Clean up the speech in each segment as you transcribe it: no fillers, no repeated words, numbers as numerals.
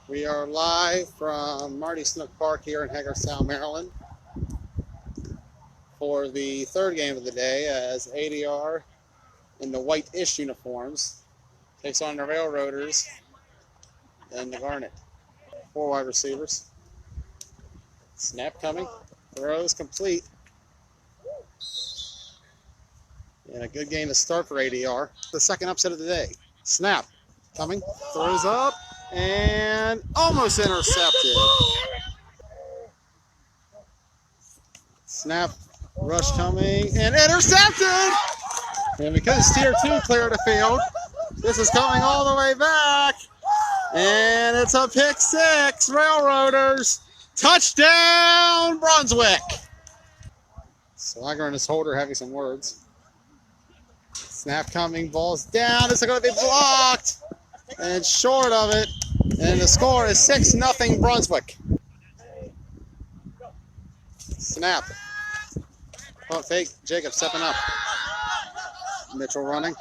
We are live from Marty Snook Park here in Hagerstown, Maryland for the third game of the day as ADR in the white-ish uniforms takes on the Railroaders and the Garnet. 4 wide receivers. Snap coming. Throws complete. And a good game to start for ADR. The second upset of the day. Snap coming. Throws up and almost intercepted. Snap, rush coming, and intercepted! And because Tier 2 cleared the field, this is coming all the way back. And it's a pick six, Railroaders. Touchdown, Brunswick! Swagger and his holder having some words. Snap coming, ball's down, it's going to be blocked. And short of it, and the score is 6-0 Brunswick. Snap. Pump fake, Jacob stepping up. Mitchell running.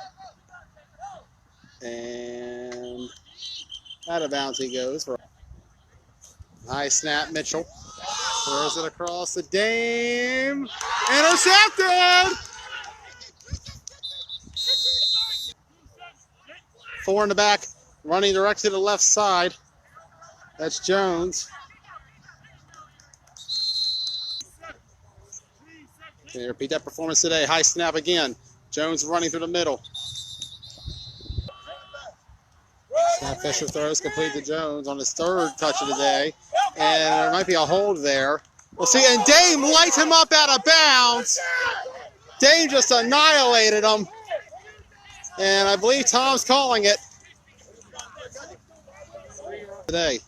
And out of bounds he goes. High snap, Mitchell. Throws it across the Dame. Intercepted! 4 in the back, running direct to the left side. That's Jones. Okay, repeat that performance today. High snap again. Jones running through the middle. Snap, Fisher throws complete to Jones on his third touch of the day. And there might be a hold there. We'll see. And Dame lights him up out of bounds. Dame just annihilated him. And I believe Tom's calling it today.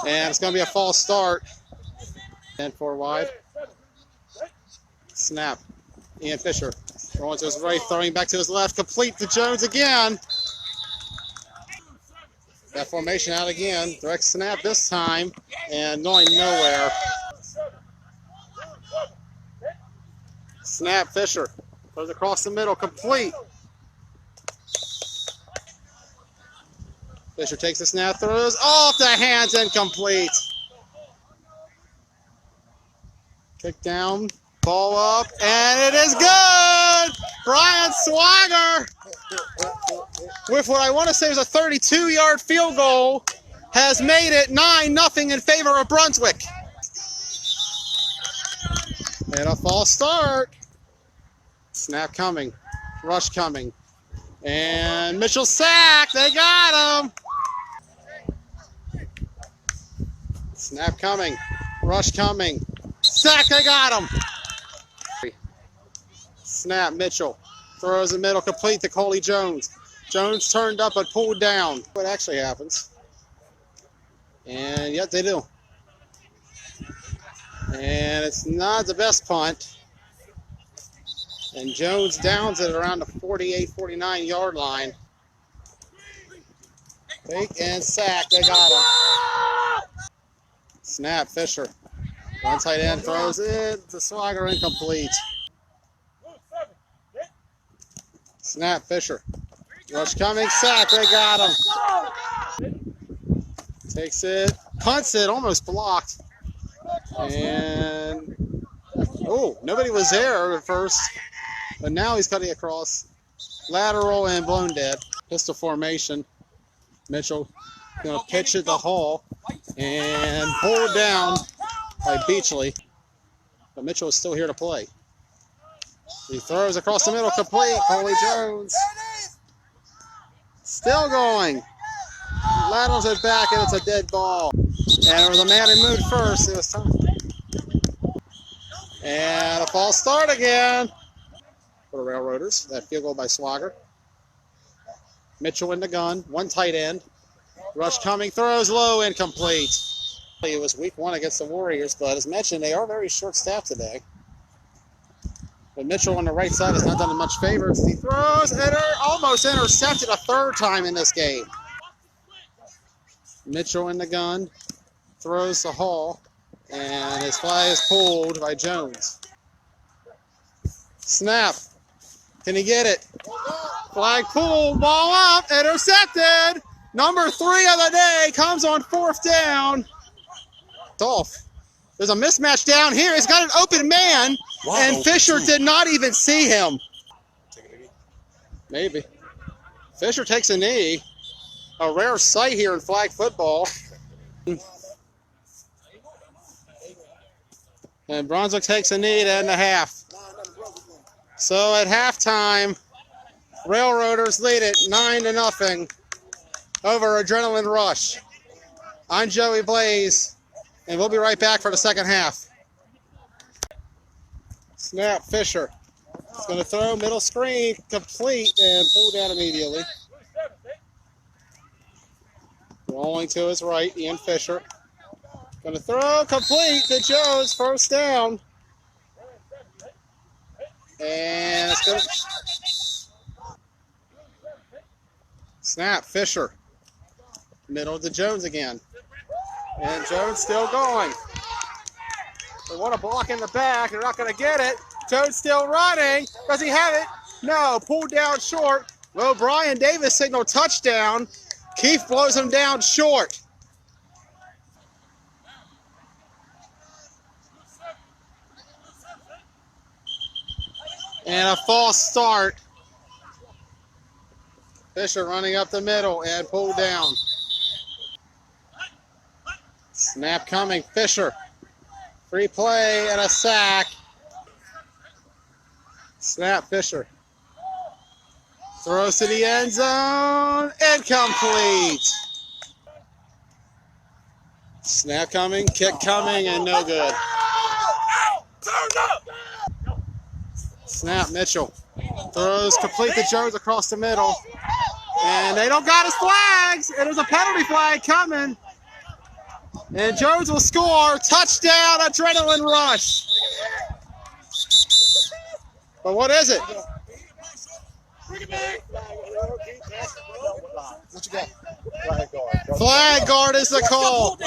And it's going to be a false start. And 4 wide. Snap. Ian Fisher going to his right, throwing back to his left. Complete to Jones again. That formation out again. Direct snap this time. And going nowhere. Snap, Fisher. Goes across the middle, complete. Fisher takes the snap, throws off the hands, incomplete. Kick down, ball up, and it is good! Brian Swagger, with what I want to say is a 32-yard field goal, has made it 9-0 in favor of Brunswick. And a false start. Snap coming, rush coming, and Mitchell sacked. They got him. Snap coming, rush coming, sack. They got him. Snap, Mitchell throws the middle, complete to Coley Jones. Jones turned up but pulled down. What actually happens? And yet they do. And it's not the best punt. And Jones downs it around the 48, 49-yard line. Fake and sack. They got him. Snap, Fisher. One tight end throws it to Swagger, incomplete. Snap, Fisher. Rush coming, sack. They got him. Takes it, punts it, almost blocked. And, oh, nobody was there at first. But now he's cutting across. Lateral and blown dead. Pistol formation. Mitchell going to pitch it to Hall. And pulled down by Beachley. But Mitchell is still here to play. He throws across the middle, complete. Coley Jones. Still going. Laterals it back, and it's a dead ball. And there was a man who moved first. It was time. And a false start again. For the Railroaders, that field goal by Swagger. Mitchell in the gun, one tight end. Rush coming, throws low, incomplete. It was week 1 against the Warriors, but as mentioned, they are very short-staffed today. But Mitchell on the right side has not done him much favors. He throws, almost intercepted a third time in this game. Mitchell in the gun, throws to Hall, and his flag is pulled by Jones. Snap. Can he get it? Flag pull, ball up, intercepted. Number 3 of the day comes on 4th down. Dolph. There's a mismatch down here. He's got an open man, and Fisher did not even see him. Maybe. Fisher takes a knee. A rare sight here in flag football. And Brunswick takes a knee to end the half. So at halftime, Railroaders lead it 9-0 over Adrenaline Rush. I'm Joey Blaze, and we'll be right back for the second half. Snap, Fisher. He's going to throw, middle screen, complete, and pull down immediately. Rolling to his right, Ian Fisher. Going to throw, complete to Jones, first down. And it's going to... Snap, Fisher. Middle to Jones again. And Jones still going. They want a block in the back. They're not going to get it. Jones still running. Does he have it? No. Pulled down short. Well, Brian Davis signaled touchdown. Keefe blows him down short. And a false start. Fisher running up the middle and pulled down. Snap coming, Fisher. Free play and a sack. Snap, Fisher. Throws to the end zone. Incomplete. Snap coming, kick coming, and no good. Snap, Mitchell. Throws complete to Jones across the middle. And they don't got his flags. And there's a penalty flag coming. And Jones will score. Touchdown, Adrenaline Rush. But what is it? What you got? Flag guard. Flag guard is the call.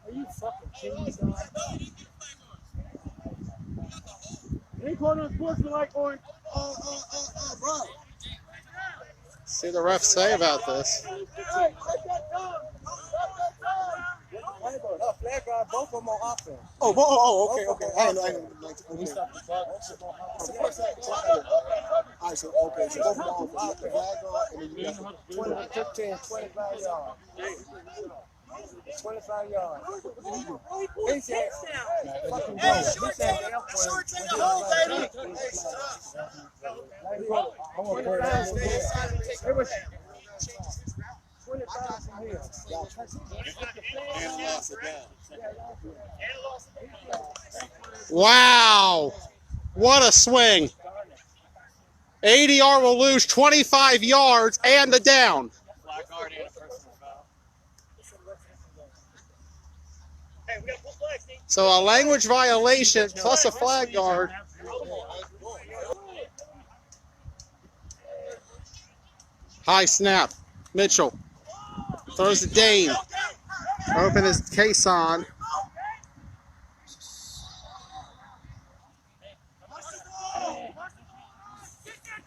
Are you fucking kidding me, dog? They called us sportsmanlike on, bro. See the ref say about this. Flag guard, both of them on offense. Okay. I know. We stopped the clock. All right, so both of them on offense. The flag guard, and then you got 20, 15, 25 yards. 25 yards. He said, fucking go. He said, shorts in the hole, baby. I want to put it was 25 from here. and lost it down. Wow. What a swing. ADR will lose 25 yards and the down. So a language violation plus a flag guard. High snap. Mitchell throws to Dane. Open his case on.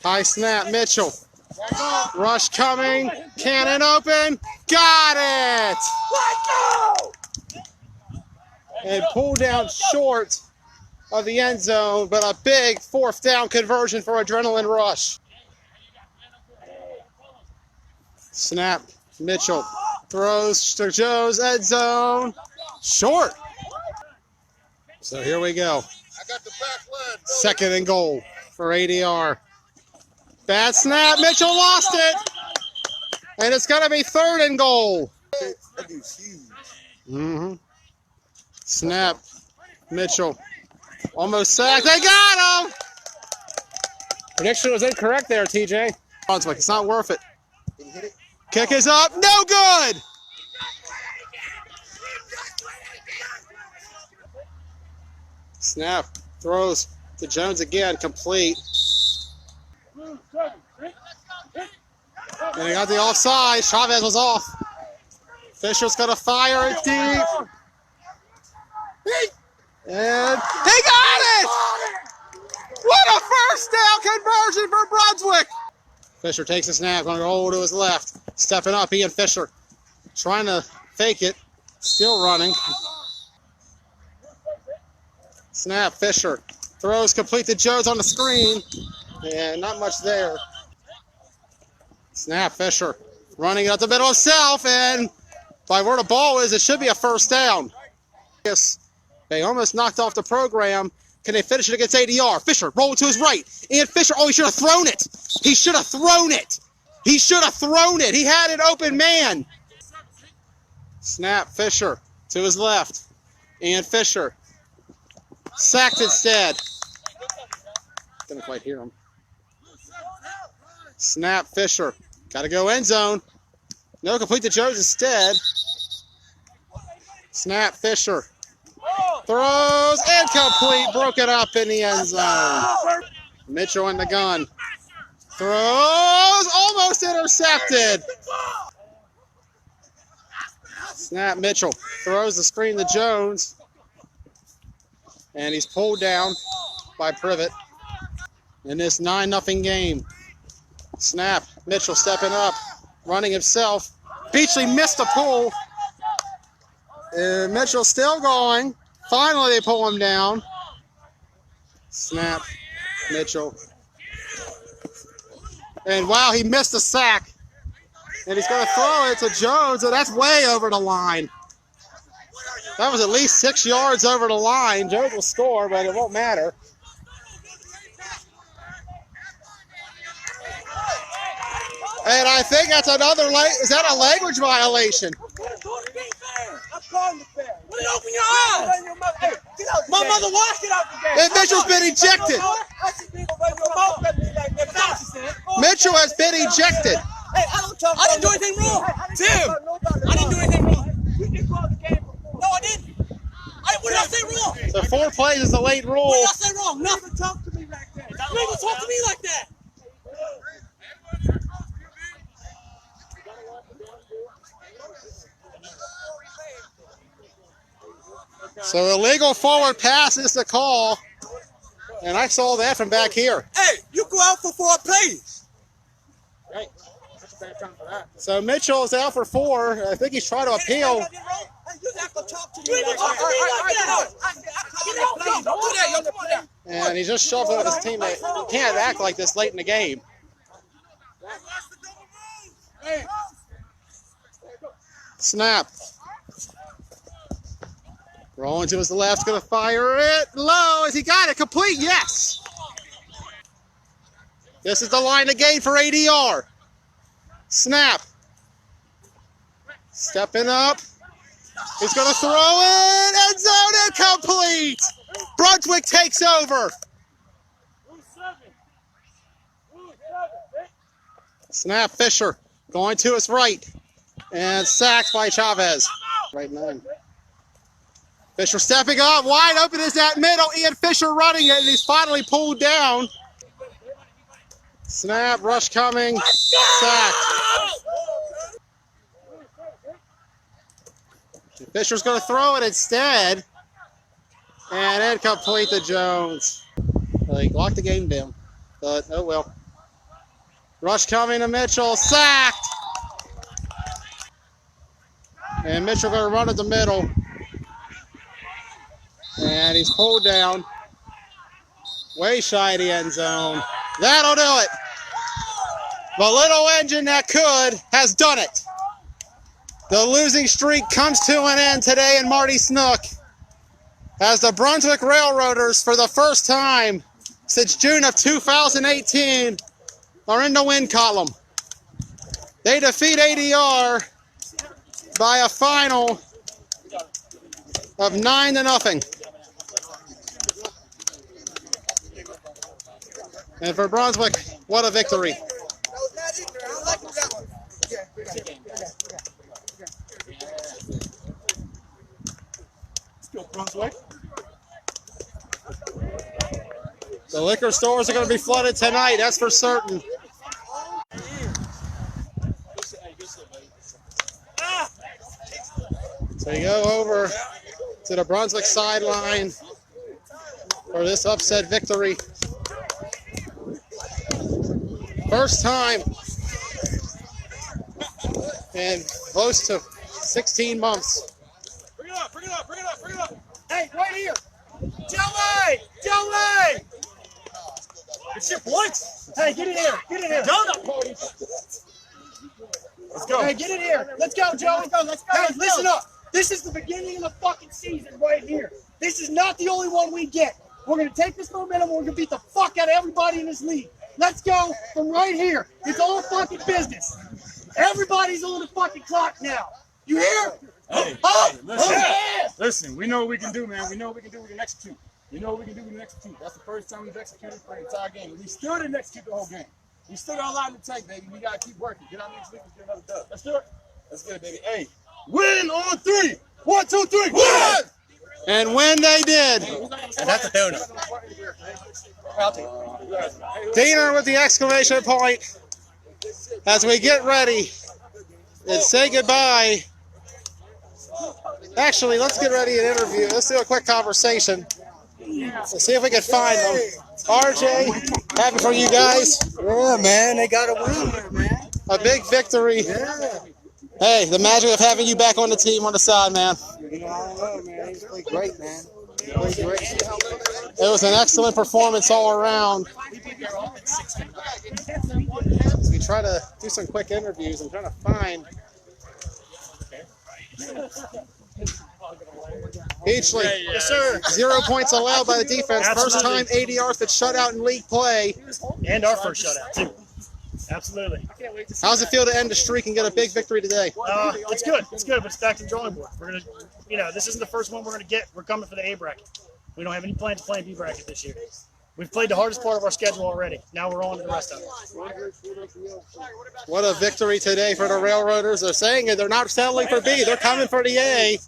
High snap. Mitchell. Rush coming. Cannon open. Got it! And pull down short of the end zone, but a big fourth down conversion for Adrenaline Rush. Snap. Mitchell throws to Joe's end zone. Short. So here we go. Second and goal for ADR. Bad snap. Mitchell lost it. And it's going to be third and goal. That dude's huge. Mm-hmm. Snap. Mitchell. Almost sacked. They got him! Prediction was incorrect there, TJ. Brunswick, it's not worth it. Did he hit it? Kick is up. No good! Snap. Throws to Jones again. Complete. And he got the offside. Chavez was off. Fisher's going to fire it deep. And he got it! What a first down conversion for Brunswick! Fisher takes a snap, going to roll to his left. Stepping up, Ian Fisher. Trying to fake it. Still running. Snap, Fisher. Throws complete to Jones on the screen. And not much there. Snap, Fisher. Running it up the middle himself. And by where the ball is, it should be a first down. Yes, they almost knocked off the program. Can they finish it against ADR? Fisher, roll to his right. Ian Fisher, oh, he should have thrown it. He should have thrown it. He should have thrown it. He had an open man. Snap, Fisher to his left. Ian Fisher. Sacked instead. Didn't quite hear him. Snap, Fisher. Got to go end zone. No, complete to Jones instead. Snap, Fisher. Throws incomplete, broken up in the end zone. Mitchell in the gun. Throws almost intercepted. Snap, Mitchell throws the screen to Jones. And he's pulled down by Privet in this 9-0 game. Snap, Mitchell stepping up, running himself. Beachley missed the pull. Mitchell still going. Finally, they pull him down. Snap, Mitchell. And wow, he missed a sack. And he's going to throw it to Jones, and that's way over the line. That was at least 6 yards over the line. Jones will score, but it won't matter. And I think that's another, is that a language violation? Open your eyes! My mother watched it out the game. And Mitchell's been ejected. Mitchell has been ejected. I didn't do anything wrong. Tim, I didn't do anything wrong. No, I didn't. What did I say wrong? So 4 plays is the late rule. What did I say wrong? Nothing. Talk to me like that. You ain't gonna talk to me like that. So illegal forward pass is the call. And I saw that from back here. Hey, you go out for 4 plays. Right. That's a bad time for that. So Mitchell is out for 4. I think he's trying to appeal. You have to talk to me like that. Don't do that, yo. And he just shoved it with his teammate. You can't act like this late in the game. Snap. Rolling to his left, going to fire it low. Has he got it complete? Yes. This is the line of gain for ADR. Snap. Stepping up. He's going to throw it. End zone incomplete. Brunswick takes over. Snap, Fisher going to his right. And sacked by Chavez. Right 9. Fisher stepping up, wide open is that middle. Ian Fisher running it, and he's finally pulled down. Snap, rush coming, sacked. Fisher's going to throw it instead. And incomplete to Jones. He locked the game down, but oh well. Rush coming to Mitchell, sacked. And Mitchell going to run at the middle. And he's pulled down. Way shy of the end zone. That'll do it. The little engine that could has done it. The losing streak comes to an end today in Marty Snook as the Brunswick Railroaders, for the first time since June of 2018, are in the win column. They defeat ADR by a final of 9-0. And for Brunswick, what a victory. Brunswick. The liquor stores are going to be flooded tonight, that's for certain. We go over to the Brunswick sideline for this upset victory. First time in close to 16 months. Bring it up, bring it up, bring it up, bring it up. Hey, right here. Joey! Joey! It's your points. Hey, get in here. Get in here. Donut party. Let's go. Hey, get in here. Let's go, Joey. Let's go. Let's go. Hey, listen up. This is the beginning of the fucking season right here. This is not the only one we get. We're going to take this momentum. We're going to beat the fuck out of everybody in this league. Let's go from right here. It's all fucking business. Everybody's on the fucking clock now. You hear? Hey, listen, we know what we can do, man. We know what we can do. We can execute. We know what we can do. We can execute. That's the first time we've executed for the entire game. We still didn't execute the whole game. We still got a lot in the tank, baby. We got to keep working. Get out next week and get another dub. Let's do it. Let's get it, baby. Hey, win on 3. 1, 2, 3, win! And when they did, And that's a donut. Diener with the exclamation point as we get ready and say goodbye. Actually, let's get ready and interview. Let's do a quick conversation. Let's see if we can find them. RJ, happy for you guys. Yeah, man, they got a win here, man. A big victory. Yeah. Hey, the magic of having you back on the team on the side, man. You know, I don't know, man. He's played great, man. He played great. It was an excellent performance all around. As we try to do some quick interviews and trying to find Beachley. Yes, sir. 0 points allowed by the defense. First time ADR's been shut out in league play. And our first shutout, too. Absolutely. How's it feel to end the streak and get a big victory today? It's good. It's good, but it's back to the drawing board. We're going to, this isn't the first one we're going to get. We're coming for the A bracket. We don't have any plans to play in B bracket this year. We've played the hardest part of our schedule already. Now we're on to the rest of it. What a victory today for the Railroaders. They're saying it. They're not settling for B. They're coming for the A.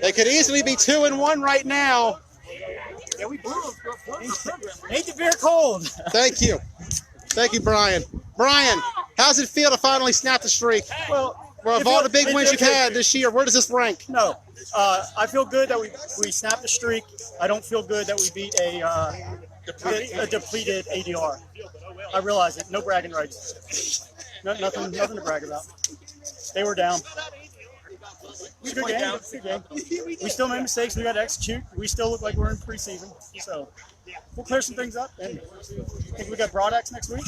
They could easily be 2-1 right now. Yeah, we blew them. Ain't the beer cold? Thank you. Thank you, Brian. Brian, how's it feel to finally snap the streak? Well, Of all the big wins you've had this year, where does this rank? No. I feel good that we snapped the streak. I don't feel good that we beat a depleted ADR. I realize it. No bragging rights. Nothing to brag about. They were down. It was a good game. It was a good game. We still made mistakes. We got to execute. We still look like we're in preseason. So we'll clear some things up. And I think we got Broadax next week.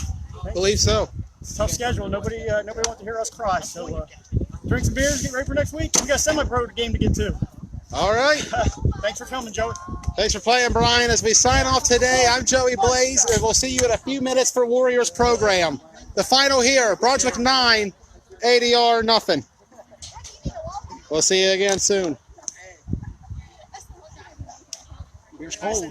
Believe so. Tough schedule. Nobody wants to hear us cry. So drink some beers, get ready for next week. We got a semi-pro game to get to. All right. Thanks for coming, Joey. Thanks for playing, Brian. As we sign off today, I'm Joey Blaze, and we'll see you in a few minutes for Warriors program. The final here, Brunswick 9, ADR nothing. We'll see you again soon. Beer's cold.